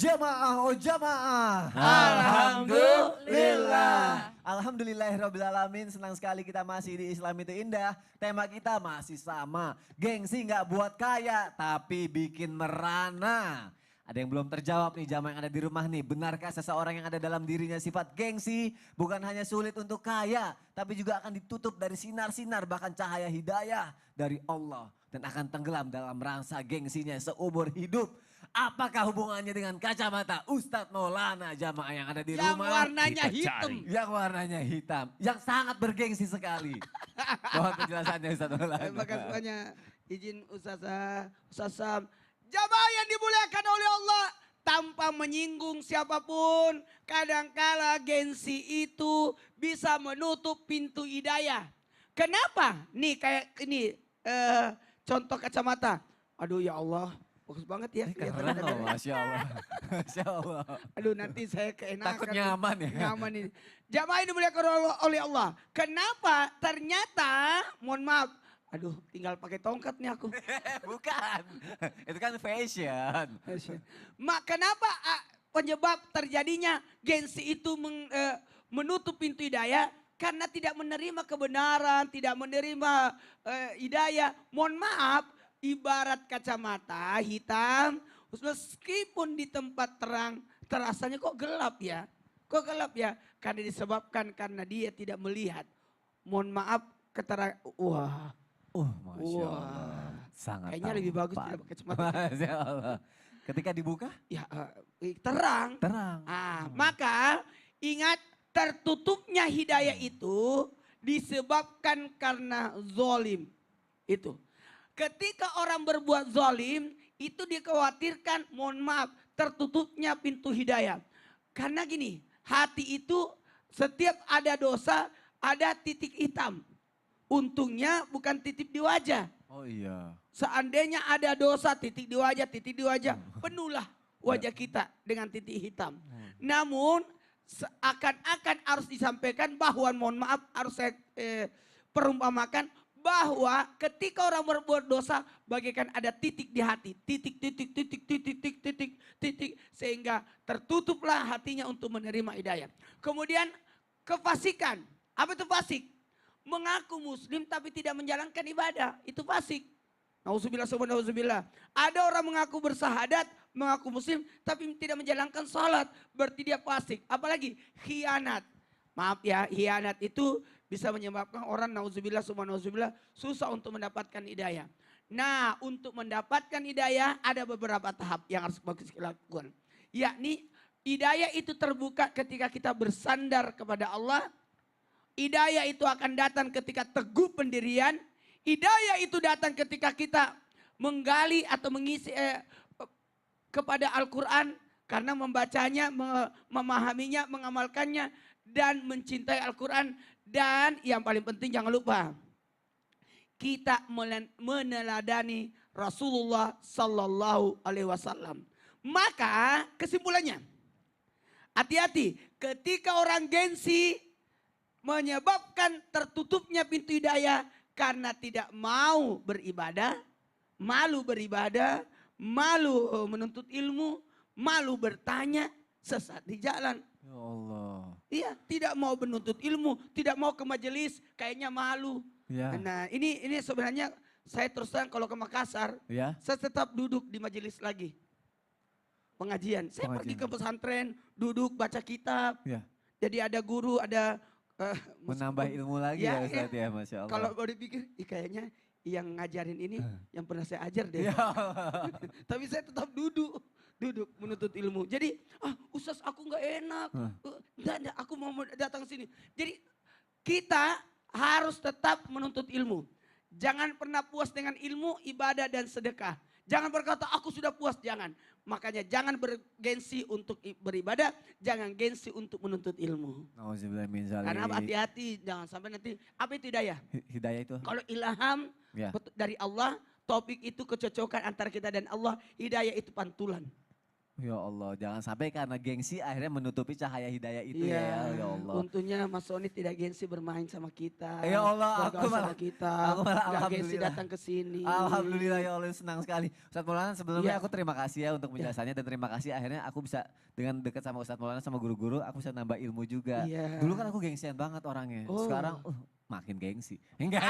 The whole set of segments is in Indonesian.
Jamaah oh jamaah. Alhamdulillah. Alhamdulillahirrabbilalamin, senang sekali kita masih di Islam itu indah. Tema kita masih sama, gengsi nggak buat kaya tapi bikin merana. Ada yang belum terjawab nih jamaah yang ada di rumah nih. Benarkah seseorang yang ada dalam dirinya sifat gengsi bukan hanya sulit untuk kaya, tapi juga akan ditutup dari sinar-sinar bahkan cahaya hidayah dari Allah. Dan akan tenggelam dalam rangsa gengsinya seumur hidup. Apakah hubungannya dengan kacamata Ustadz Maulana jamaah yang ada di Yang rumah? warnanya hitam. Yang warnanya hitam, yang sangat bergengsi sekali. Mohon penjelasannya Ustadz Maulana. Terima kasih banyak. Izin Ustazah. Jamaah yang dimuliakan oleh Allah. Tanpa menyinggung siapapun. Kadangkala gengsi itu bisa menutup pintu hidayah. Kenapa? Nih kayak ini contoh kacamata. Aduh ya Allah. Bagus banget ya. Keren loh, Masya Allah. Masya Allah. Aduh nanti saya keenakan. Takut nyaman ya. Nyaman ini. Jamaah ini dimuliakan oleh Allah. Kenapa? Ternyata, mohon maaf. Aduh tinggal pakai tongkat nih aku. Bukan, itu kan fashion. Kenapa penyebab terjadinya gengsi itu menutup pintu hidayah? Karena tidak menerima kebenaran, tidak menerima hidayah. Mohon maaf. Ibarat kacamata hitam, meskipun di tempat terang, terasanya kok gelap ya. Kok gelap ya? Karena disebabkan karena dia tidak melihat. Mohon maaf, wah. Masya Allah. Sangat kayaknya lebih bagus tidak pakai kacamata. Masya Allah. Ketika dibuka? Ya, terang. Terang. Maka ingat tertutupnya hidayah itu disebabkan karena zolim. Itu. Ketika orang berbuat zalim, itu dikhawatirkan, mohon maaf, tertutupnya pintu hidayah. Karena gini, hati itu setiap ada dosa, ada titik hitam. Untungnya bukan titik di wajah. Oh iya. Seandainya ada dosa, titik di wajah, penuhlah wajah kita dengan titik hitam. Namun, seakan-akan harus disampaikan bahwa, mohon maaf, harus saya perumpamakan, bahwa ketika orang berbuat dosa bagaikan ada titik di hati. Titik. Sehingga tertutuplah hatinya untuk menerima hidayah. Kemudian kefasikan. Apa itu fasik? Mengaku muslim tapi tidak menjalankan ibadah. Itu fasik. Nauzubillah. Ada orang mengaku bersahadat, mengaku muslim tapi tidak menjalankan salat. Berarti dia fasik. Apalagi khianat. Maaf ya, khianat itu bisa menyebabkan orang nauzubillah susah untuk mendapatkan hidayah. Nah, untuk mendapatkan hidayah ada beberapa tahap yang harus kita lakukan. Yakni hidayah itu terbuka ketika kita bersandar kepada Allah. Hidayah itu akan datang ketika teguh pendirian. Hidayah itu datang ketika kita menggali atau mengisi kepada Al-Quran. Karena membacanya, memahaminya, mengamalkannya dan mencintai Al-Quran. Dan yang paling penting jangan lupa, kita meneladani Rasulullah Sallallahu Alaihi Wasallam. Maka kesimpulannya, hati-hati ketika orang gengsi menyebabkan tertutupnya pintu hidayah karena tidak mau beribadah, malu menuntut ilmu, malu bertanya, sesat di jalan. Ya Allah. Iya, tidak mau menuntut ilmu, tidak mau ke majelis, kayaknya malu. Ya. Nah, ini sebenarnya saya terus terang kalau ke Makassar, Ya. saya tetap duduk di majelis lagi. Pengajian. Saya pergi ke pesantren, duduk baca kitab. Ya. Jadi ada guru, ada menambah ilmu lagi ya Ustadz ya, Masya Allah. Kalau gue dipikir, kayaknya yang ngajarin ini yang pernah saya ajar deh. Ya Allah. Tapi saya tetap duduk menuntut ilmu. Jadi, Ustaz aku nggak enak. Enggak, aku mau datang sini. Jadi kita harus tetap menuntut ilmu. Jangan pernah puas dengan ilmu, ibadah dan sedekah. Jangan berkata aku sudah puas, jangan. Makanya jangan bergengsi untuk beribadah, jangan gengsi untuk menuntut ilmu. Karena hati-hati, jangan sampai nanti, apa itu hidayah? Hidayah itu? Kalau ilham dari Allah, topik itu kecocokan antara kita dan Allah, hidayah itu pantulan. Ya Allah, jangan sampai karena gengsi akhirnya menutupi cahaya hidayah itu Iya, ya Allah. untungnya Mas Sony tidak gengsi bermain sama kita. Ya Allah, bergaul sama kita. aku malah Nggak gengsi alhamdulillah. datang ke sini. Alhamdulillah ya Allah, senang sekali. Ustadz Maulana sebelumnya Iya. aku terima kasih ya untuk penjelasannya dan terima kasih akhirnya aku bisa dengan dekat sama Ustadz Maulana sama guru-guru aku bisa nambah ilmu juga. Iya. Dulu kan aku gengsian banget orangnya. Oh. Sekarang makin gengsi. Enggak.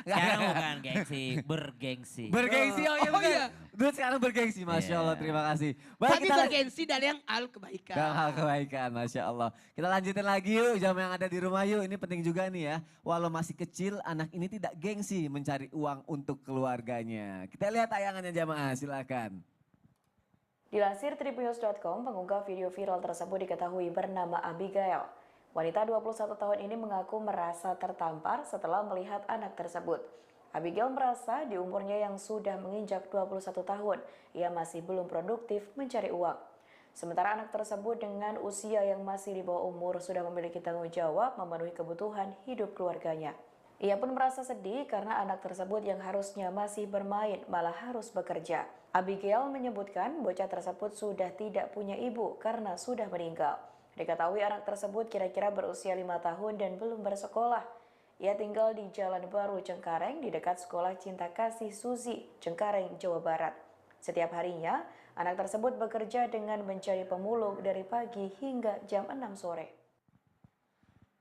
Sekarang bukan gengsi, bergengsi. Bergengsi oh iya Oh, benar. iya. Dulu sekarang bergengsi, Masya Allah, Iya. terima kasih. Tapi kita bergengsi dari yang al kebaikan. dalam hal kebaikan, Masya Allah. Kita lanjutin lagi yuk, jam yang ada di rumah yuk. Ini penting juga nih ya. Walau masih kecil, anak ini tidak gengsi mencari uang untuk keluarganya. Kita lihat tayangannya jamaah, silakan. Dilansir tribunnews.com, pengunggah video viral tersebut diketahui bernama Abigail. Wanita 21 tahun ini mengaku merasa tertampar setelah melihat anak tersebut. Abigail merasa di umurnya yang sudah menginjak 21 tahun, ia masih belum produktif mencari uang. Sementara anak tersebut dengan usia yang masih di bawah umur sudah memiliki tanggung jawab memenuhi kebutuhan hidup keluarganya. Ia pun merasa sedih karena anak tersebut yang harusnya masih bermain malah harus bekerja. Abigail menyebutkan bocah tersebut sudah tidak punya ibu karena sudah meninggal. Diketahui anak tersebut kira-kira berusia 5 tahun dan belum bersekolah. Ia tinggal di Jalan Baru Cengkareng di dekat Sekolah Cinta Kasih Suzi, Cengkareng, Jawa Barat. Setiap harinya, anak tersebut bekerja dengan mencari pemulung dari pagi hingga jam 6 sore.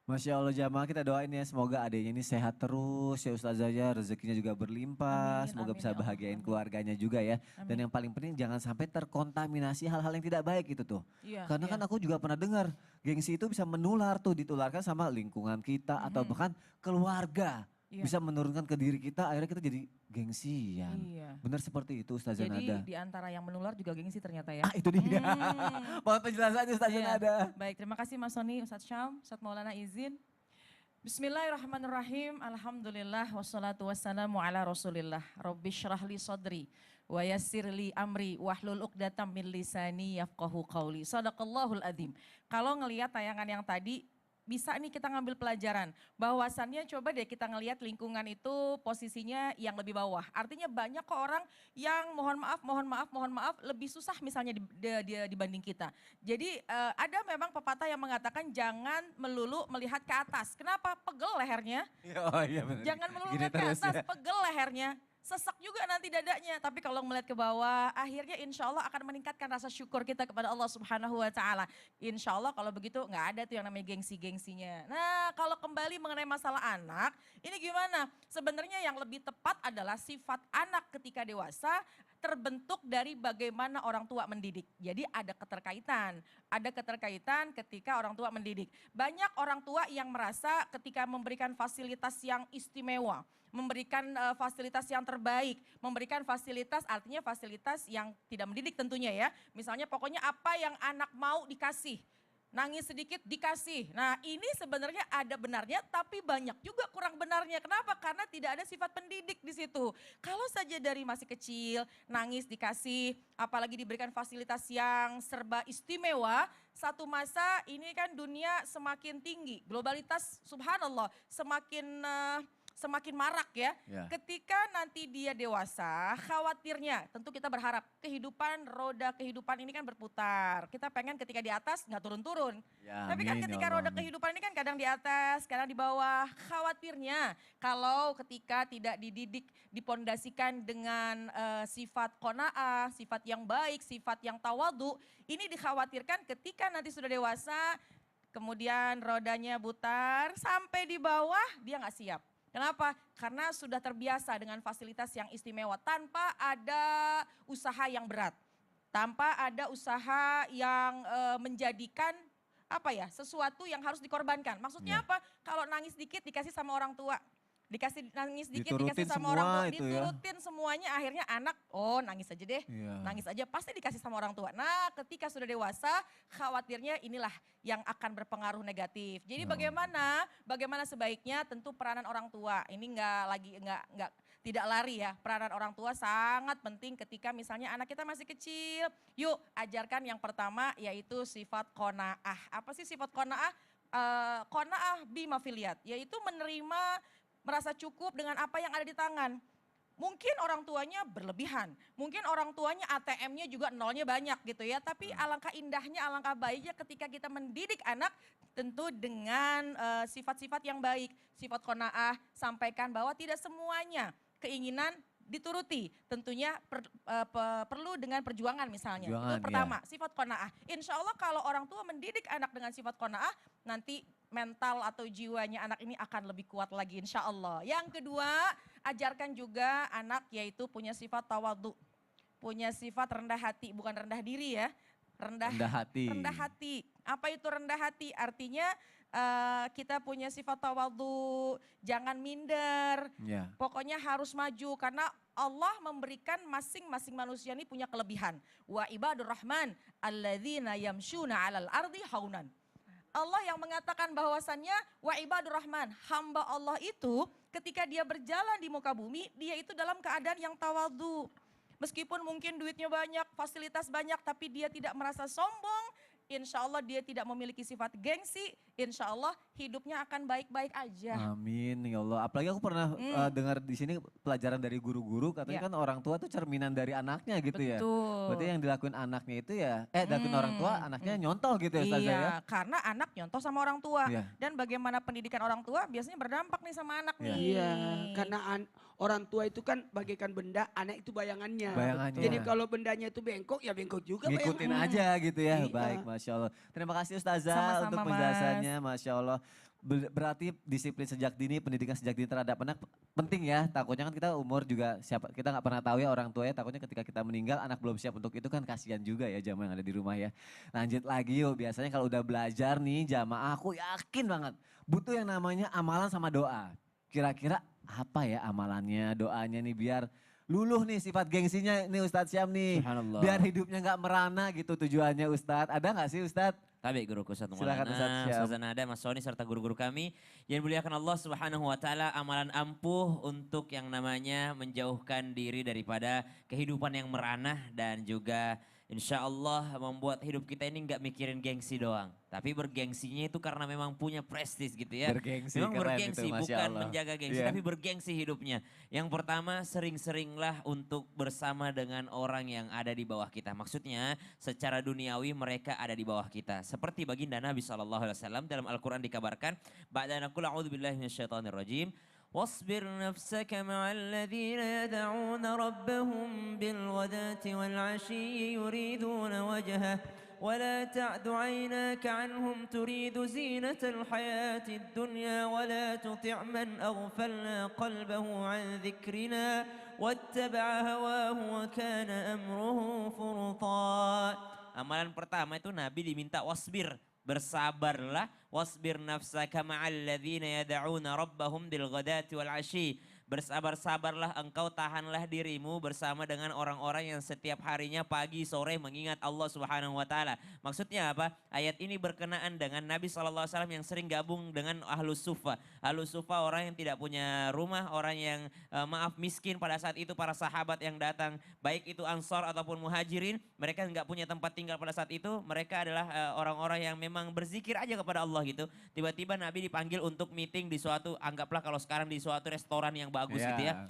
Masya Allah jamaah, kita doain ya semoga adiknya ini sehat terus ya Ustazah ya, rezekinya juga berlimpah, Amin, semoga amin bisa ya Allah, bahagiain amin. keluarganya juga ya. Dan Amin. yang paling penting jangan sampai terkontaminasi hal-hal yang tidak baik itu tuh. Iya, Karena iya. kan aku juga pernah dengar gengsi itu bisa menular tuh, ditularkan sama lingkungan kita atau bahkan keluarga. Iya. Bisa menurunkan ke diri kita, akhirnya kita jadi gengsian. Iya. Benar seperti itu Ustazah Jadi Nada. di antara yang menular juga gengsi ternyata ya. Ah itu dia. Hmm. Mohon penjelasannya Ustazah Iya. Nada. Baik, terima kasih Mas Sony, Ustadz Syam, Ustadz Maulana izin. Bismillahirrahmanirrahim. Alhamdulillah wassalatu wassalamu ala Rasulillah. Rabbi syrahli sadri wa yassirli amri wahlul uqdatam min lisani yafqahu qawli. Sadaqallahul adzim. Kalau ngelihat tayangan yang tadi bisa nih kita ngambil pelajaran. Bahwasannya coba deh kita ngelihat lingkungan itu posisinya yang lebih bawah. Artinya banyak kok orang yang mohon maaf lebih susah misalnya dibanding kita. Jadi ada memang pepatah yang mengatakan jangan melulu melihat ke atas. Kenapa? Pegel lehernya. Oh iya benar. Jangan melulu Gini melihat ke terus atas, ya. pegel lehernya. Sesak juga nanti dadanya. Tapi kalau melihat ke bawah, akhirnya insya Allah akan meningkatkan rasa syukur kita kepada Allah Subhanahu wa Ta'ala. Insya Allah kalau begitu nggak ada tuh yang namanya gengsi-gengsinya. Nah kalau kembali mengenai masalah anak, ini gimana? Sebenarnya yang lebih tepat adalah sifat anak ketika dewasa terbentuk dari bagaimana orang tua mendidik. Jadi ada keterkaitan ketika orang tua mendidik. Banyak orang tua yang merasa ketika memberikan fasilitas yang istimewa, memberikan fasilitas yang terbaik, memberikan fasilitas artinya fasilitas yang tidak mendidik tentunya ya. Misalnya pokoknya apa yang anak mau dikasih. Nangis sedikit dikasih. Nah ini sebenarnya ada benarnya tapi banyak juga kurang benarnya. Kenapa? Karena tidak ada sifat pendidik di situ. Kalau saja dari masih kecil nangis dikasih apalagi diberikan fasilitas yang serba istimewa. Satu masa ini kan dunia semakin tinggi. Globalitas subhanallah semakin marak ya. Ya. Ketika nanti dia dewasa, khawatirnya tentu kita berharap roda kehidupan ini kan berputar. Kita pengen ketika di atas nggak turun-turun. Ya, Tapi kan amin, ya ketika Allah, roda amin. kehidupan ini kan kadang di atas, kadang di bawah. Khawatirnya kalau ketika tidak dididik, dipondasikan dengan sifat qanaah, sifat yang baik, sifat yang tawadu. Ini dikhawatirkan ketika nanti sudah dewasa, kemudian rodanya putar sampai di bawah dia nggak siap. Kenapa? Karena sudah terbiasa dengan fasilitas yang istimewa tanpa ada usaha yang berat. Tanpa ada usaha yang menjadikan sesuatu yang harus dikorbankan. Maksudnya Ya. apa? Kalau nangis dikit dikasih sama orang tua. Nangis dikit Diturutin dikasih sama semua orang tua. itu ya. Diturutin semuanya akhirnya anak nangis aja deh. Iya. Nangis aja pasti dikasih sama orang tua. Nah ketika sudah dewasa khawatirnya inilah yang akan berpengaruh negatif. Jadi Ya. bagaimana sebaiknya tentu peranan orang tua. Ini tidak lari ya. Peranan orang tua sangat penting ketika misalnya anak kita masih kecil. Yuk ajarkan yang pertama yaitu sifat qanaah. Apa sih sifat qanaah? Qanaah bima filiat, yaitu merasa cukup dengan apa yang ada di tangan. Mungkin orang tuanya berlebihan, mungkin orang tuanya ATM-nya juga nolnya banyak gitu ya. Tapi alangkah indahnya, alangkah baiknya ketika kita mendidik anak tentu dengan sifat-sifat yang baik. Sifat qanaah, sampaikan bahwa tidak semuanya keinginan dituruti. Tentunya perlu dengan perjuangan misalnya. Perjuangan, Itu pertama, sifat qanaah. Insya Allah kalau orang tua mendidik anak dengan sifat qanaah, nanti mental atau jiwanya anak ini akan lebih kuat lagi insya Allah. Yang kedua, ajarkan juga anak yaitu punya sifat tawadhu. Punya sifat rendah hati, bukan rendah diri ya. Rendah hati. Rendah hati. Apa itu rendah hati? Artinya kita punya sifat tawadhu, jangan minder. Ya. Pokoknya harus maju karena Allah memberikan masing-masing manusia ini punya kelebihan. Wa ibadur rahman alladzina yamshuna 'alal ardi haunan. Allah yang mengatakan bahwasannya wa ibadur rahman, hamba Allah itu ketika dia berjalan di muka bumi, dia itu dalam keadaan yang tawadhu. Meskipun mungkin duitnya banyak, fasilitas banyak, tapi dia tidak merasa sombong. Insya Allah dia tidak memiliki sifat gengsi, insya Allah hidupnya akan baik-baik aja. Amin ya Allah. Apalagi aku pernah dengar di sini pelajaran dari guru-guru katanya Ya. kan orang tua tuh cerminan dari anaknya gitu ya. Betul. Berarti yang dilakuin anaknya itu ya, dilakuin orang tua anaknya nyontoh gitu ya Ustazah ya. Iya, karena anak nyontoh sama orang tua. Iya. Dan bagaimana pendidikan orang tua biasanya berdampak nih sama anak Iya. nih. Iya, karena orang tua itu kan bagaikan benda, anak itu bayangannya. Bayangannya. Jadi kalau bendanya itu bengkok, ya bengkok juga Ngikutin bayangannya. aja gitu ya. Iya. Baik, Masya Allah. Terima kasih Ustazah Sama-sama, untuk Mas. penjelasannya, Masya Allah. Berarti disiplin sejak dini, pendidikan sejak dini terhadap anak penting ya. Takutnya kan kita umur juga kita nggak pernah tahu ya orang tuanya. Takutnya ketika kita meninggal anak belum siap untuk itu kan kasihan juga ya jamaah yang ada di rumah ya. Lanjut lagi yuk. Biasanya kalau udah belajar nih jamaah, aku yakin banget butuh yang namanya amalan sama doa. Kira-kira apa ya amalannya, doanya nih biar luluh nih sifat gengsinya nih Ustadz Syam nih. Subhanallah. Biar hidupnya nggak merana gitu tujuannya Ustadz. Ada nggak sih Ustadz? Tabi guruku Ustaz Silakan, Ustaz Maulana, Syam. Ustaz Nada, Mas Soni serta guru-guru kami yang dimuliakan Allah Subhanahu wa taala, amalan ampuh untuk yang namanya menjauhkan diri daripada kehidupan yang meranah dan juga insya Allah membuat hidup kita ini nggak mikirin gengsi doang. Tapi bergengsinya itu karena memang punya prestis gitu ya. Bergengsi, Memang keren bergengsi, itu, Masya bukan Allah. menjaga gengsi, Iya. tapi bergengsi hidupnya. Yang pertama, sering-seringlah untuk bersama dengan orang yang ada di bawah kita. Maksudnya secara duniawi mereka ada di bawah kita. Seperti baginda Nabi SAW dalam Al-Quran dikabarkan, Ba'da naqul a'udzubillahi minasyaitonirrajim. واصبر نفسك مع الذين يدعون ربهم بالغداة والعشي يريدون وجهه ولا تعد عيناك عنهم تريد زينة الحياة الدنيا ولا تطع من أغفلنا قلبه عن ذكرنا واتبع هواه وكان أمره فرطا. Amalan pertama itu Nabi diminta wasbir, bersabarlah, wasbir nafsaka ma'al ladzina yad'una rabbahum bil ghadati wal 'ashi. Bersabar-sabarlah engkau, tahanlah dirimu bersama dengan orang-orang yang setiap harinya pagi sore mengingat Allah Subhanahu wa taala. Maksudnya apa? Ayat ini berkenaan dengan Nabi SAW yang sering gabung dengan Ahlus Sufa. Ahlus Sufa orang yang tidak punya rumah, orang yang miskin pada saat itu, para sahabat yang datang, baik itu Ansor ataupun Muhajirin, mereka nggak punya tempat tinggal pada saat itu. Mereka adalah orang-orang yang memang berzikir aja kepada Allah gitu. Tiba-tiba Nabi dipanggil untuk meeting di suatu, anggaplah kalau sekarang di suatu restoran yang bagus gitu ya.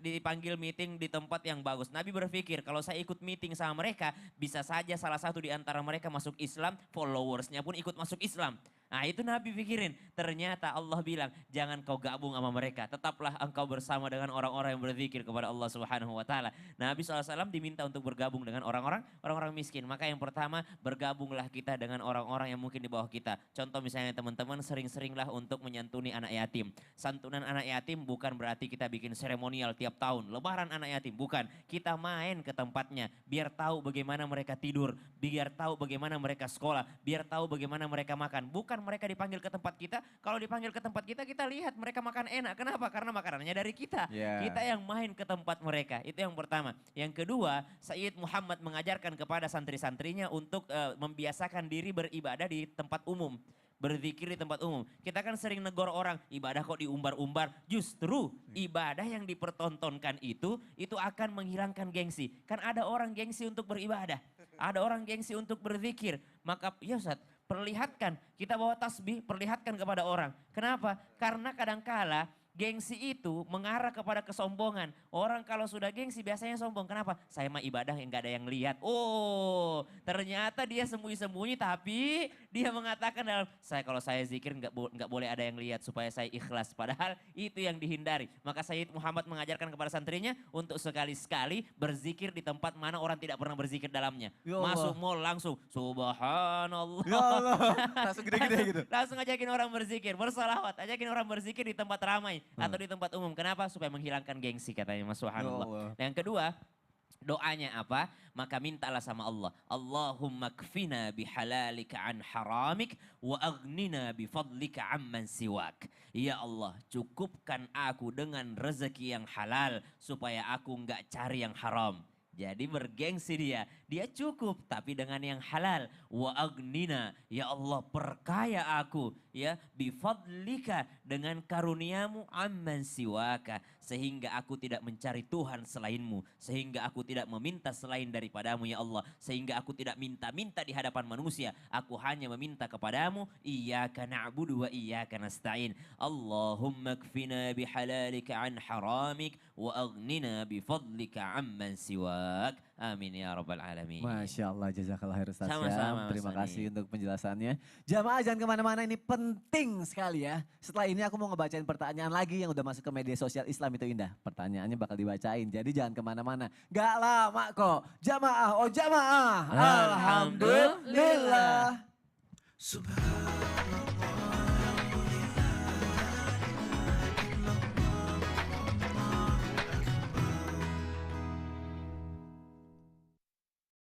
Dipanggil meeting di tempat yang bagus. Nabi berpikir kalau saya ikut meeting sama mereka, bisa saja salah satu di antara mereka masuk Islam, followersnya pun ikut masuk Islam. Nah itu Nabi pikirin, ternyata Allah bilang jangan kau gabung sama mereka. Tetaplah engkau bersama dengan orang-orang yang berzikir kepada Allah Subhanahu wa taala. Nabi SAW diminta untuk bergabung dengan orang-orang miskin. Maka yang pertama, bergabunglah kita dengan orang-orang yang mungkin di bawah kita. Contoh misalnya teman-teman, sering-seringlah untuk menyantuni anak yatim. Santunan anak yatim bukan berarti kita bikin seremonial tiap tahun. Lebaran anak yatim, bukan. Kita main ke tempatnya, biar tahu bagaimana mereka tidur, biar tahu bagaimana mereka sekolah, biar tahu bagaimana mereka makan. Bukan mereka dipanggil ke tempat kita, kalau dipanggil ke tempat kita, kita lihat mereka makan enak. Kenapa? Karena makanannya dari kita. Yeah. Kita yang main ke tempat mereka, itu yang pertama. Yang kedua, Sayyid Muhammad mengajarkan kepada santri-santrinya untuk membiasakan diri beribadah di tempat umum. Berzikir di tempat umum. Kita kan sering negor orang, ibadah kok diumbar-umbar. Justru ibadah yang dipertontonkan itu akan menghilangkan gengsi. Kan ada orang gengsi untuk beribadah. Ada orang gengsi untuk berzikir. Maka ya Ustaz, perlihatkan, kita bawa tasbih, perlihatkan kepada orang. Kenapa? Karena kadangkala gengsi itu mengarah kepada kesombongan. Orang kalau sudah gengsi biasanya sombong. Kenapa? Saya mah ibadah yang gak ada yang lihat. Oh, ternyata dia sembunyi-sembunyi tapi dia mengatakan dalam kalau saya zikir nggak boleh ada yang lihat supaya saya ikhlas. Padahal itu yang dihindari. Maka Sayyid Muhammad mengajarkan kepada santrinya untuk sekali-sekali berzikir di tempat mana orang tidak pernah berzikir dalamnya. Ya Allah. Masuk mall langsung subhanallah. Ya Allah, langsung gede-gede gitu. Langsung ajakin orang berzikir, bersalawat, ajakin orang berzikir di tempat ramai atau di tempat umum. Kenapa? Supaya menghilangkan gengsi katanya Mas Subhanallah. Allah. Yang kedua, doanya apa? Maka mintalah sama Allah. Allahumma kfina bihalalika an haramik wa aghnina bifadlika amman siwak. Ya Allah, cukupkan aku dengan rezeki yang halal supaya aku enggak cari yang haram. Jadi bergengsi dia cukup tapi dengan yang halal. Wa aghnina, ya Allah perkaya aku ya bifadlika dengan karuniamu amman siwaka sehingga aku tidak mencari Tuhan selainmu, sehingga aku tidak meminta selain daripadamu ya Allah, sehingga aku tidak minta-minta di hadapan manusia, aku hanya meminta kepadamu. Iyyaka na'budu wa iyyaka nasta'in. Allahumma kfina bihalalika an haramik wa aghnina bifadlika amman siwak. Amin ya rabbal alamin. Masya Allah, jazakallah khair Ustaz Sama-sama, Syam. Mas Terima Ani. kasih untuk penjelasannya. Jamaah jangan kemana-mana, ini penting sekali ya. Setelah ini aku mau ngebacain pertanyaan lagi yang udah masuk ke media sosial Islam itu Indah. Pertanyaannya bakal dibacain, jadi jangan kemana-mana. Gak lama kok. Jamaah, oh jamaah. Alhamdulillah. Subhanallah.